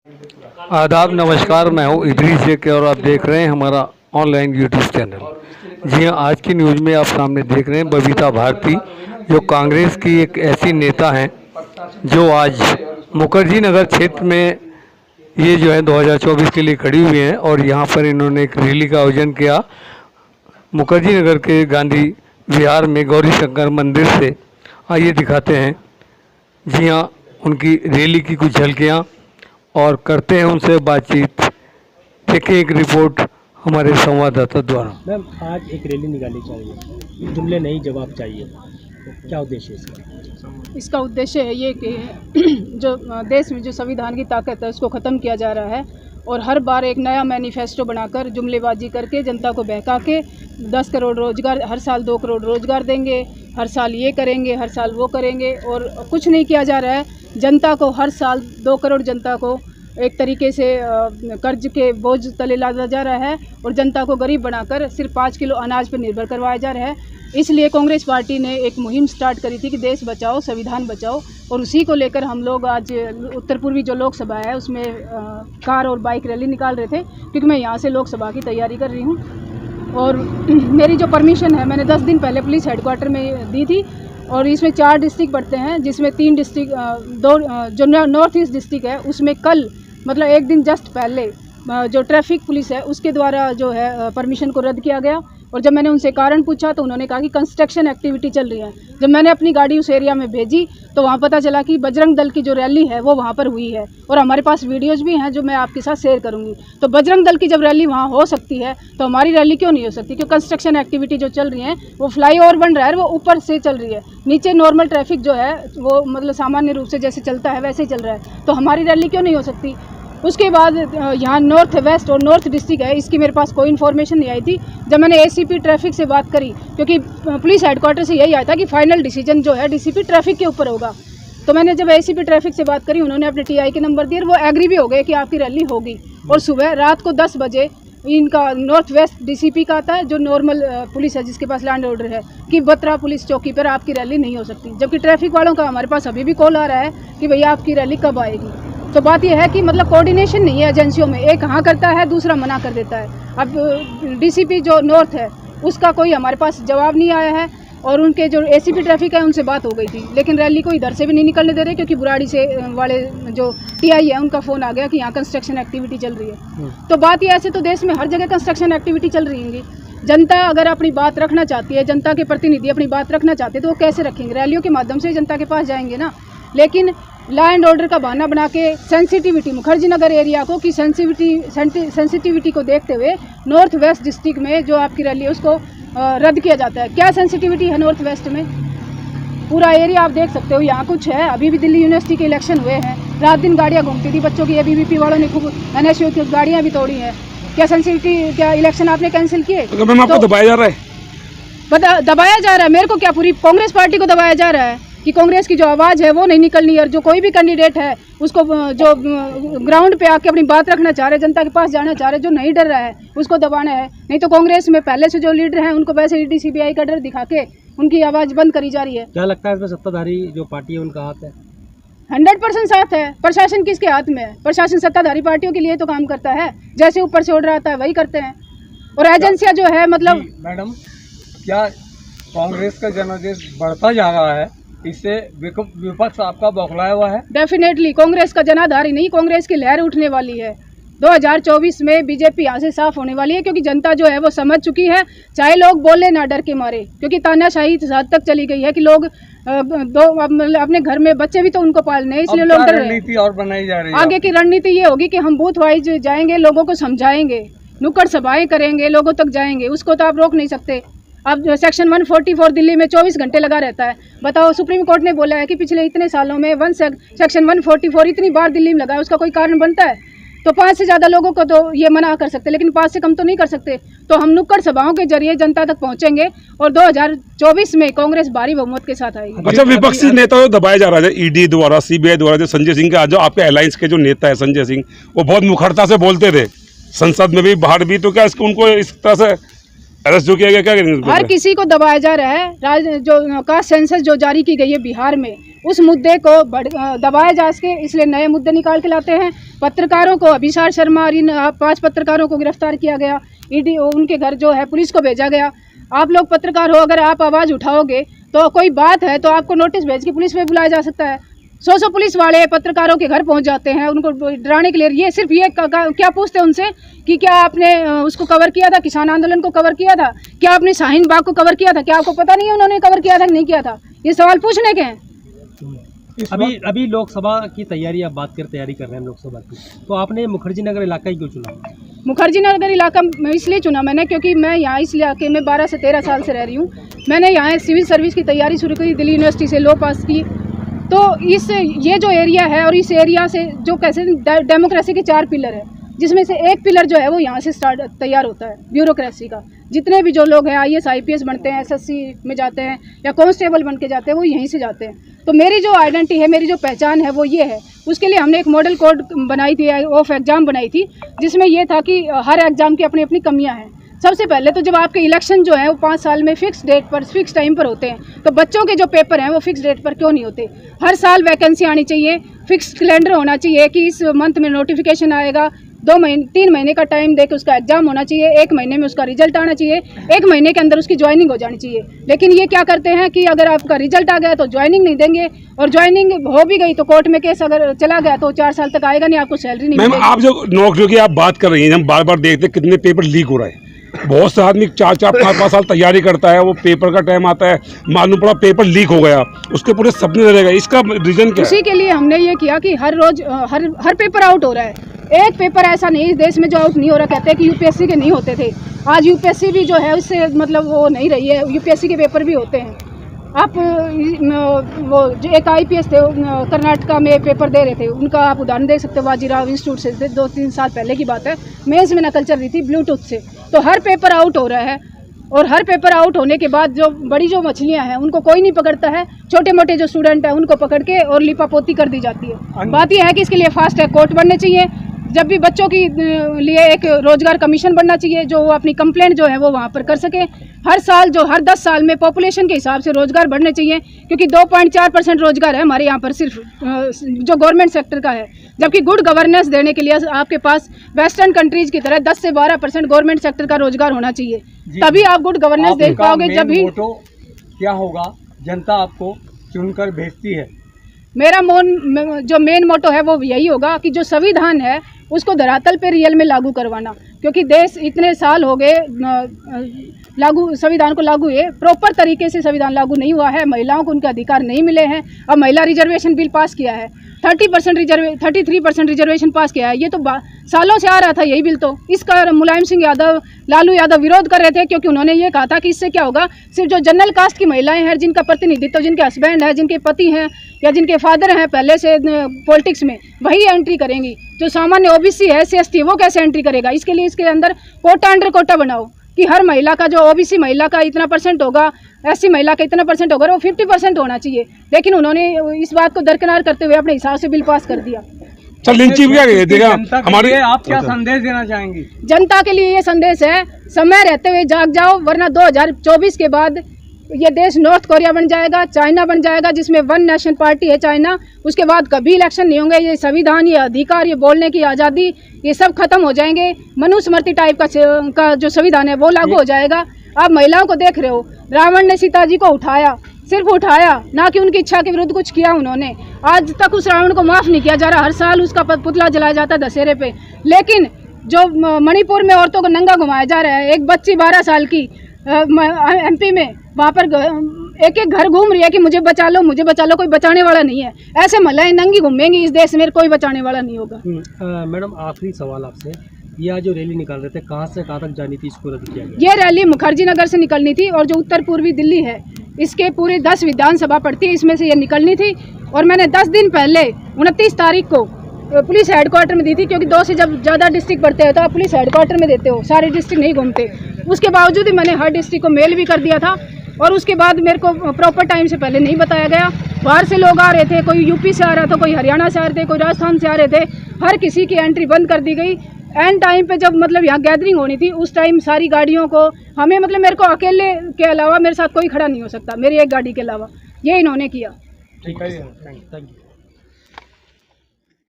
आदाब, नमस्कार। मैं हूँ इदरीस शेख और आप देख रहे हैं हमारा ऑनलाइन यूट्यूब चैनल। जी हाँ, आज की न्यूज़ में आप सामने देख रहे हैं बबीता भारती, जो कांग्रेस की एक ऐसी नेता हैं जो आज मुखर्जी नगर क्षेत्र में ये जो है 2024 के लिए खड़ी हुई हैं और यहाँ पर इन्होंने एक रैली का आयोजन किया मुखर्जी नगर के गांधी विहार में गौरी शंकर मंदिर से। आइए दिखाते हैं जी हाँ उनकी रैली की कुछ झलकियाँ और करते हैं उनसे बातचीत। देखिए एक रिपोर्ट हमारे संवाददाता द्वारा। मैम, आज एक रैली निकाली चाहिए, जुमले नहीं जवाब चाहिए, तो क्या उद्देश्य है इसका? इसका उद्देश्य है ये कि जो देश में जो संविधान की ताकत है उसको ख़त्म किया जा रहा है और हर बार एक नया मैनिफेस्टो बनाकर जुमलेबाजी करके जनता को बहका के 10 करोड़ रोज़गार, हर साल 2 करोड़ रोज़गार देंगे, हर साल ये करेंगे, हर साल वो करेंगे और कुछ नहीं किया जा रहा है। जनता को हर साल 2 करोड़ जनता को एक तरीके से कर्ज के बोझ तले लादा जा रहा है और जनता को गरीब बनाकर सिर्फ 5 किलो अनाज पर निर्भर करवाया जा रहा है। इसलिए कांग्रेस पार्टी ने एक मुहिम स्टार्ट करी थी कि देश बचाओ संविधान बचाओ, और उसी को लेकर हम लोग आज उत्तर पूर्वी जो लोकसभा है उसमें कार और बाइक रैली निकाल रहे थे, क्योंकि मैं यहाँ से लोकसभा की तैयारी कर रही हूँ और मेरी जो परमिशन है मैंने 10 दिन पहले पुलिस हेडक्वार्टर में दी थी और इसमें 4 डिस्ट्रिक्ट पड़ते हैं, जिसमें 3 डिस्ट्रिक्ट जो नॉर्थ ईस्ट डिस्ट्रिक्ट है उसमें कल मतलब एक दिन जस्ट पहले जो ट्रैफिक पुलिस है उसके द्वारा जो है परमिशन को रद्द किया गया। और जब मैंने उनसे कारण पूछा तो उन्होंने कहा कि कंस्ट्रक्शन एक्टिविटी चल रही है। जब मैंने अपनी गाड़ी उस एरिया में भेजी तो वहाँ पता चला कि बजरंग दल की जो रैली है वो वहाँ पर हुई है और हमारे पास वीडियोज़ भी हैं जो मैं आपके साथ शेयर करूँगी। तो बजरंग दल की जब रैली वहाँ हो सकती है तो हमारी रैली क्यों नहीं हो सकती? क्योंकि कंस्ट्रक्शन एक्टिविटी जो चल रही है वो फ्लाईओवर बन रहा है, वो ऊपर से चल रही है, नीचे नॉर्मल ट्रैफिक जो है वो मतलब सामान्य रूप से जैसे चलता है वैसे ही चल रहा है, तो हमारी रैली क्यों नहीं हो सकती? उसके बाद यहाँ नॉर्थ वेस्ट और नॉर्थ डिस्ट्रिक्ट है, इसकी मेरे पास कोई इन्फॉर्मेशन नहीं आई थी। जब मैंने एसीपी ट्रैफिक से बात करी, क्योंकि पुलिस हेडक्वार्टर से यही आया था कि फाइनल डिसीजन जो है डीसीपी ट्रैफिक के ऊपर होगा, तो मैंने जब एसीपी ट्रैफिक से बात करी उन्होंने अपने टीआई के नंबर दिए, वो एग्री भी हो गए कि आपकी रैली होगी। और सुबह रात को 10 बजे इनका नॉर्थ वेस्ट डीसीपी का आता है जो नॉर्मल पुलिस है जिसके पास लैंड ऑर्डर है कि बत्रा पुलिस चौकी पर आपकी रैली नहीं हो सकती, जबकि ट्रैफिक वालों का हमारे पास अभी भी कॉल आ रहा है कि भैया आपकी रैली कब आएगी। तो बात यह है कि मतलब कोऑर्डिनेशन नहीं है एजेंसियों में, एक हाँ करता है दूसरा मना कर देता है। अब डीसीपी जो नॉर्थ है उसका कोई हमारे पास जवाब नहीं आया है और उनके जो एसीपी ट्रैफिक है उनसे बात हो गई थी, लेकिन रैली को इधर से भी नहीं निकलने दे रहे क्योंकि बुराड़ी से वाले जो टीआई है उनका फ़ोन आ गया कि यहाँ कंस्ट्रक्शन एक्टिविटी चल रही है। तो बात ये ऐसे तो देश में हर जगह कंस्ट्रक्शन एक्टिविटी चल रही होंगी। जनता अगर अपनी बात रखना चाहती है, जनता के प्रतिनिधि अपनी बात रखना चाहते हैं तो वो कैसे रखेंगे? रैलियों के माध्यम से जनता के पास जाएंगे ना। लेकिन लॉ एंड ऑर्डर का बहाना बना के सेंसिटिविटी मुखर्जी नगर एरिया को की सेंसिटिविटी को देखते हुए नॉर्थ वेस्ट डिस्ट्रिक्ट में जो आपकी रैली है उसको रद्द किया जाता है। क्या सेंसिटिविटी है नॉर्थ वेस्ट में? पूरा एरिया आप देख सकते हो, यहाँ कुछ है। अभी भी दिल्ली यूनिवर्सिटी के इलेक्शन हुए हैं, रात दिन गाड़ियाँ घूमती थी बच्चों की, एबीवीपी वालों ने खूब एनएसयू की गाड़ियाँ भी तोड़ी हैं। क्या सेंसिटिविटी, क्या इलेक्शन आपने कैंसिल किए? तो मैम आपको दबाया जा रहा है? दबाया जा रहा है मेरे को क्या? पूरी कांग्रेस पार्टी को दबाया जा रहा है कि कांग्रेस की जो आवाज़ है वो नहीं निकलनी, और जो कोई भी कैंडिडेट है उसको जो ग्राउंड पे आके अपनी बात रखना चाह रहे, जनता के पास जाना चाह रहे, जो नहीं डर रहा है उसको दबाना है। नहीं तो कांग्रेस में पहले से जो लीडर हैं उनको वैसे ईडी सीबीआई का डर दिखा के उनकी आवाज़ बंद करी जा रही है। क्या लगता है इसमें सत्ताधारी जो पार्टी है उनका हाथ है? 100% साथ है। प्रशासन किसके हाथ में है? प्रशासन सत्ताधारी पार्टियों के लिए तो काम करता है, जैसे ऊपर से ऑर्डर आता है वही करते हैं। और एजेंसियाँ जो है मतलब मैडम, क्या कांग्रेस का जनादेश बढ़ता जा रहा है? इससे विपक्ष आपका बौखलाया हुआ है? डेफिनेटली कांग्रेस का जनाधार ही नहीं, कांग्रेस की लहर उठने वाली है। 2024 में बीजेपी यहाँ से साफ होने वाली है, क्योंकि जनता जो है वो समझ चुकी है, चाहे लोग बोले ना डर के मारे, क्योंकि तानाशाही इस हद तक चली गई है कि लोग अपने घर में बच्चे भी तो उनको पालने हैं, इसलिए लोग डर रहे हैं। रणनीति और बनाई जा रही है? आगे की रणनीति ये होगी कि हम बूथ वाइज जाएंगे, लोगों को समझाएंगे, नुक्कड़ सभाएं करेंगे, लोगों तक जाएंगे, उसको तो आप रोक नहीं सकते। अब सेक्शन 144 दिल्ली में 24 घंटे लगा रहता है। बताओ, सुप्रीम कोर्ट ने बोला है कि पिछले इतने सालों में सेक्शन 144 इतनी बार दिल्ली में लगा है, उसका कोई कारण बनता है? तो 5 से ज़्यादा लोगों को तो ये मना कर सकते, लेकिन 5 से कम तो नहीं कर सकते। तो हम नुक्कड़ सभाओं के जरिए जनता तक पहुंचेंगे और 2024 में कांग्रेस भारी बहुमत के साथ आएगी। अच्छा, विपक्षी नेताओं को दबाया जा रहा है ईडी द्वारा, सीबीआई द्वारा। जो संजय सिंह का, जो आपके अलायंस के जो नेता है संजय सिंह, वो बहुत मुखरता से बोलते थे संसद में भी बाहर भी, तो क्या इसको उनको इस तरह से अरेस्ट जो किया गया, क्या करेंगे? हर किसी को दबाया जा रहा है। जो कास्ट सेंसस जो जारी की गई है बिहार में, उस मुद्दे को दबाया जा सके इसलिए नए मुद्दे निकाल के लाते हैं। पत्रकारों को, अभिषार शर्मा और इन 5 पत्रकारों को गिरफ्तार किया गया, ईडी उनके घर जो है पुलिस को भेजा गया। आप लोग पत्रकार हो, अगर आप आवाज़ उठाओगे तो कोई बात है तो आपको नोटिस भेज के पुलिस में बुलाया जा सकता है। 100 पुलिस वाले पत्रकारों के घर पहुंच जाते हैं उनको डराने के लिए। ये सिर्फ ये क्या पूछते हैं उनसे कि क्या आपने उसको कवर किया था, किसान आंदोलन को कवर किया था, क्या आपने शाहीन बाग को कवर किया था, क्या आपको पता नहीं है उन्होंने कवर किया था कि नहीं किया था? ये सवाल पूछने के हैं। अभी लोकसभा की तैयारी, आप बात कर तैयारी कर रहे हैं लोकसभा की, तो आपने मुखर्जी नगर इलाका ही क्यों चुना? मुखर्जी नगर इलाका इसलिए चुना मैंने क्योंकि मैं यहाँ इस इलाके में 12 से 13 साल से रह रही हूँ। मैंने यहाँ सिविल सर्विस की तैयारी शुरू की, दिल्ली यूनिवर्सिटी से लॉ पास की। तो ये जो एरिया है और इस एरिया से जो कैसे डेमोक्रेसी के 4 पिलर है, जिसमें से एक पिलर जो है वो यहाँ से तैयार होता है ब्यूरोक्रेसी का। जितने भी जो लोग हैं IAS IPS बनते हैं, SSC में जाते हैं या कांस्टेबल बन के जाते हैं, वो यहीं से जाते हैं। तो मेरी जो आइडेंटिटी है, मेरी जो पहचान है वो ये है। उसके लिए हमने एक मॉडल कोड बनाई थी, ऑफ एग्ज़ाम बनाई थी, जिसमें ये था कि हर एग्ज़ाम की अपनी अपनी कमियाँ हैं। सबसे पहले तो जब आपके इलेक्शन जो है वो 5 साल में फिक्स डेट पर, फिक्स टाइम पर होते हैं, तो बच्चों के जो पेपर हैं वो फिक्स डेट पर क्यों नहीं होते? हर साल वैकेंसी आनी चाहिए, फिक्स कैलेंडर होना चाहिए कि इस मंथ में नोटिफिकेशन आएगा, 3 महीने का टाइम देकर उसका एग्जाम होना चाहिए, 1 महीने में उसका रिजल्ट आना चाहिए, 1 महीने के अंदर उसकी ज्वाइनिंग हो जानी चाहिए। लेकिन ये क्या करते हैं कि अगर आपका रिजल्ट आ गया तो ज्वाइनिंग नहीं देंगे, और ज्वाइनिंग हो भी गई तो कोर्ट में केस अगर चला गया तो 4 साल तक आएगा नहीं, आपको सैलरी नहीं मिलेगी। मैम, आप जो नौकरियों की आप बात कर रही हैं, हम बार बार देखते हैं कितने पेपर लीक हो रहे हैं। बहुत से आदमी 4-4, 5-5 साल तैयारी करता है, वो पेपर का टाइम आता है, मालूम पड़ा पेपर लीक हो गया, उसके पूरे सपने रहेगा। इसका रीजन क्या है? उसी के लिए हमने ये किया कि हर रोज हर पेपर आउट हो रहा है। एक पेपर ऐसा नहीं इस देश में जो आउट नहीं हो रहा। कहते हैं कि UPSC के नहीं होते थे, आज UPSC भी जो है उससे मतलब वो नहीं रही है, UPSC के पेपर भी होते हैं। आप वो जो एक IPS थे कर्नाटका में पेपर दे रहे थे, उनका आप उदाहरण देख सकते हो, बाजीराव इंस्टीट्यूट से 2-3 साल पहले की बात है, मेंस में नकल चल रही थी ब्लूटूथ से। तो हर पेपर आउट हो रहा है, और हर पेपर आउट होने के बाद जो बड़ी जो मछलियां हैं उनको कोई नहीं पकड़ता है, छोटे मोटे जो स्टूडेंट हैं उनको पकड़ के और लिपापोती कर दी जाती है। बात यह है कि इसके लिए फास्ट ट्रैक कोर्ट बनने चाहिए। जब भी बच्चों की लिए एक रोजगार कमीशन बनना चाहिए जो अपनी कंप्लेंट जो है वो वहाँ पर कर सके। हर साल जो हर 10 साल में पॉपुलेशन के हिसाब से रोजगार बढ़ने चाहिए, क्योंकि 2.4% रोजगार है हमारे यहाँ पर सिर्फ जो गवर्नमेंट सेक्टर का है, जबकि गुड गवर्नेंस देने के लिए आपके पास वेस्टर्न कंट्रीज की तरह 10 से 12% गवर्नमेंट सेक्टर का रोजगार होना चाहिए, तभी आप गुड गवर्नेंस दे पाओगे। जब भी क्या होगा, जनता आपको चुनकर भेजती है। मेरा जो मेन मोटो है वो यही होगा कि जो संविधान है उसको धरातल पे रियल में लागू करवाना, क्योंकि देश इतने साल हो गए संविधान को लागू हुए, प्रॉपर तरीके से संविधान लागू नहीं हुआ है, महिलाओं को उनके अधिकार नहीं मिले हैं। अब महिला रिजर्वेशन बिल पास किया है, 33% रिजर्वेशन पास किया है, ये तो सालों से आ रहा था यही बिल। तो इसका मुलायम सिंह यादव, लालू यादव विरोध कर रहे थे, क्योंकि उन्होंने ये कहा था कि इससे क्या होगा, सिर्फ जो जनरल कास्ट की महिलाएं हैं, जिनका प्रतिनिधित्व, जिनके हस्बैंड है, जिनके पति हैं या जिनके फादर हैं पहले से पॉलिटिक्स में, वही एंट्री करेंगी। जो सामान्य OBC है, SC ST, वो कैसे एंट्री करेगा? इसके लिए इसके अंदर कोटा अंडर कोटा बनाओ कि हर महिला का जो OBC महिला का इतना % होगा, SC महिला का इतना % होगा, वो 50% होना चाहिए। लेकिन उन्होंने इस बात को दरकिनार करते हुए अपने हिसाब से बिल पास कर दिया। हमारे आप क्या संदेश देना चाहेंगी? जनता के लिए ये संदेश है, समय रहते हुए जाग जाओ, वरना 2024 के बाद ये देश नॉर्थ कोरिया बन जाएगा, चाइना बन जाएगा, जिसमें 1 नेशन पार्टी है चाइना। उसके बाद कभी इलेक्शन नहीं होंगे। ये संविधान, ये अधिकार, ये बोलने की आज़ादी, ये सब खत्म हो जाएंगे। मनुस्मृति टाइप का जो संविधान है वो लागू हो जाएगा। आप महिलाओं को देख रहे हो, रावण ने सीता जी को उठाया, सिर्फ उठाया, ना कि उनकी इच्छा के विरुद्ध कुछ किया उन्होंने। आज तक उस रावण को माफ़ नहीं किया जा रहा, हर साल उसका पुतला जलाया जाता है दशहरे पे। लेकिन जो मणिपुर में औरतों को नंगा घुमाया जा रहा है, एक बच्ची 12 साल की MP में, वहाँ पर एक घर घूम रही है कि मुझे बचा लो, मुझे बचा लो, कोई बचाने वाला नहीं है। ऐसे महिलाएं नंगी घूमेंगी इस देश में, कोई बचाने वाला नहीं होगा। मैडम, आखिरी सवाल आपसे, यह जो रैली निकाल रहे थे कहाँ से कहाँ तक जानी थी, इसको रद्द किया गया? ये रैली मुखर्जी नगर से निकलनी थी, और जो उत्तर पूर्वी दिल्ली है इसके पूरे 10 विधानसभा पड़ती है, इसमें से ये निकलनी थी। और मैंने 10 दिन पहले 29 तारीख को पुलिस हेडक्वार्टर में दी थी, क्योंकि 2 से जब ज़्यादा डिस्ट्रिक्ट पड़ते हैं तो आप पुलिस हेडक्वार्टर में देते हो, सारे डिस्ट्रिक्ट नहीं घूमते। उसके बावजूद ही मैंने हर डिस्ट्रिक्ट को मेल भी कर दिया था, और उसके बाद मेरे को प्रॉपर टाइम से पहले नहीं बताया गया। बाहर से लोग आ रहे थे, कोई UP से आ रहा था, कोई हरियाणा से आ रहे थे, कोई राजस्थान से आ रहे थे, हर किसी की एंट्री बंद कर दी गई। एंड टाइम पे जब मतलब यहाँ गैदरिंग होनी थी उस टाइम सारी गाड़ियों को हमें मतलब मेरे को अकेले के अलावा मेरे साथ कोई खड़ा नहीं हो सकता, मेरी एक गाड़ी के अलावा, ये इन्होंने किया। ठीक है, थैंक यू।